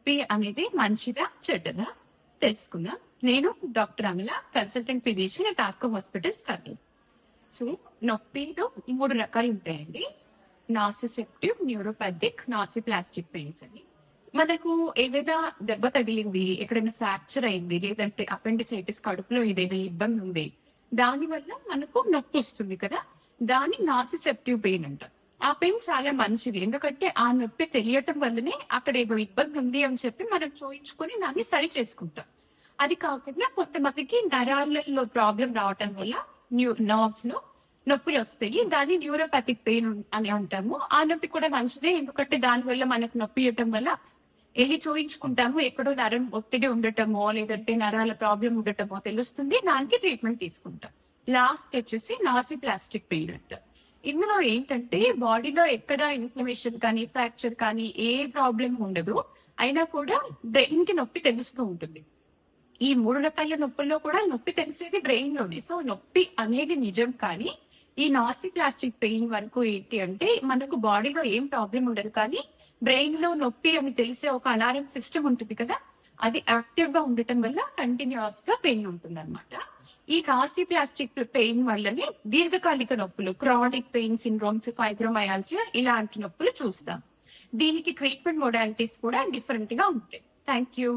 నొప్పి అనేది మంచిదా చెడ్డదా తెలుసుకుందాం. నేను doctor Amala, consultant physician at Arko hospitals, Kurnool. So నొప్పిలో 3 రకాలు ఉంటాయండి. నాసిసెప్టివ్, న్యూరోపథిక్, నాసిప్లాస్టిక్ పెయిన్స్ అని. మనకు ఏదైనా దెబ్బ తగిలింది, ఎక్కడైనా ఫ్రాక్చర్ అయింది, లేదంటే అపెండిసైటిస్ కడుపులో ఏదైనా ఇబ్బంది ఉంది, దాని వల్ల మనకు నొప్పి వస్తుంది కదా, దాన్ని నాసిసెప్టివ్ పెయిన్ అంటారు. ఆ పెయిన్ చాలా మంచిది. ఎందుకంటే ఆ నొప్పి తెలియటం వల్లనే అక్కడ ఏదో ఇబ్బంది ఉంది అని చెప్పి మనం చూయించుకొని దాన్ని సరి చేసుకుంటాం. అది కాకుండా కొంతమందికి నరాలలో ప్రాబ్లం రావటం వల్ల నర్వ్స్ లో నొప్పులు వస్తాయి. దాన్ని న్యూరోపతిక్ పెయిన్ అని అంటాము. ఆ నొప్పి కూడా మంచిదే. ఎందుకంటే దాని వల్ల మనకు నొప్పి ఇవ్వటం వల్ల వెళ్ళి చూయించుకుంటాము. ఎక్కడో నరం ఒత్తిడి ఉండటమో, లేదంటే నరాల ప్రాబ్లం ఉండటమో తెలుస్తుంది. దానికి ట్రీట్మెంట్ తీసుకుంటాం. లాస్ట్ వచ్చేసి నాసిప్లాస్టిక్ పెయిన్ అంటారు. ఇందులో ఏంటంటే బాడీలో ఎక్కడ ఇన్ఫ్లమేషన్ కానీ, ఫ్రాక్చర్ కానీ ఏ ప్రాబ్లం ఉండదు. అయినా కూడా బ్రెయిన్ కి నొప్పి తెలుస్తూ ఉంటుంది. ఈ 3 రకాల నొప్పుల్లో కూడా నొప్పి తెలిసేది బ్రెయిన్ లోనే. సో నొప్పి అనేది నిజం. కానీ ఈ నాసిప్లాస్టిక్ పెయిన్ వరకు ఏంటి అంటే మనకు బాడీలో ఏం ప్రాబ్లం ఉండదు, కానీ బ్రెయిన్ లో నొప్పి అని తెలిసే ఒక అలారం సిస్టమ్ ఉంటుంది కదా, అది యాక్టివ్ గా ఉండటం వల్ల కంటిన్యూస్ గా పెయిన్ ఉంటుంది అనమాట. ఈ నాసిప్లాస్టిక్ పెయిన్ వల్లనే దీర్ఘకాలిక నొప్పులు, క్రానిక్ పెయిన్ సిండ్రోమ్స్, ఫైబ్రోమయాల్జియా ఇలాంటి నొప్పులు చూస్తాం. దీనికి ట్రీట్మెంట్ మోడాలిటీస్ కూడా డిఫరెంట్ గా ఉంటాయి. Thank you.